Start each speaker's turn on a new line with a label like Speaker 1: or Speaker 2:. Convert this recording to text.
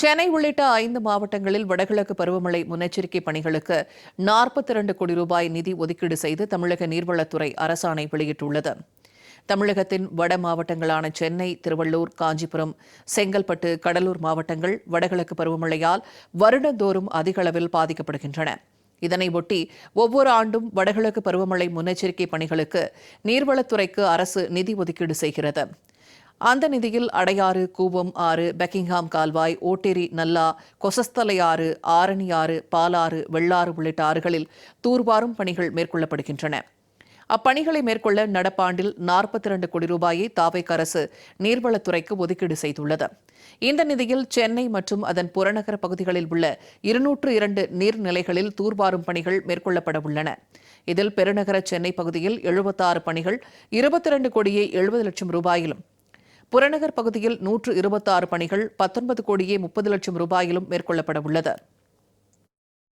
Speaker 1: சென்னை உள்ளிட்ட 5 மாவட்டங்களில் வடகிழக்கு பருவமழை முன்னெச்சரிக்கை பணிகளுக்கு 42 கோடி ரூபாய் நிதி ஒதுக்கீடு செய்து தமிழக நீர்வளத்துறை அரசாணை வெளியிட்டுள்ளது. தமிழகத்தின் வட மாவட்டங்களான சென்னை, திருவள்ளூர், காஞ்சிபுரம், செங்கல்பட்டு, கடலூர் மாவட்டங்கள் வடகிழக்கு பருவமழையால் வருடந்தோறும் அதிக அளவில் பாதிக்கப்படுகின்றன. இதனையொட்டி ஒவ்வொரு ஆண்டும் வடகிழக்கு பருவமழை முன்னெச்சரிக்கை பணிகளுக்கு நீர்வளத்துறைக்கு அரசு நிதி ஒதுக்கீடு செய்கிறது. அந்த நிதியில் அடையாறு, கூவம் ஆறு, பெக்கிங்ஹாம் கால்வாய், ஓட்டேரி நல்லா, கொசஸ்தலை ஆறு, ஆரணி ஆறு, பாலாறு, வெள்ளாறு உள்ளிட்ட ஆறுகளில் தூர்வாரும் பணிகள் மேற்கொள்ளப்படுகின்றன. அப்பணிகளை மேற்கொள்ள நடப்பாண்டில் 42 கோடி ரூபாயை தாவேக அரசு நீர்வளத்துறைக்கு ஒதுக்கீடு செய்துள்ளது. இந்த நிதியில் சென்னை மற்றும் அதன் புறநகர பகுதிகளில் உள்ள 202 நீர்நிலைகளில் தூர்வாரும் பணிகள் மேற்கொள்ளப்பட உள்ளன. இதில் பெருநகர சென்னை பகுதியில் 76 பணிகள் 22 கோடியே 70 லட்சம் ரூபாயிலும், புறநகர் பகுதியில் 126 பணிகள் 19 கோடியே 30 லட்சம் ரூபாயிலும் மேற்கொள்ளப்பட உள்ளது.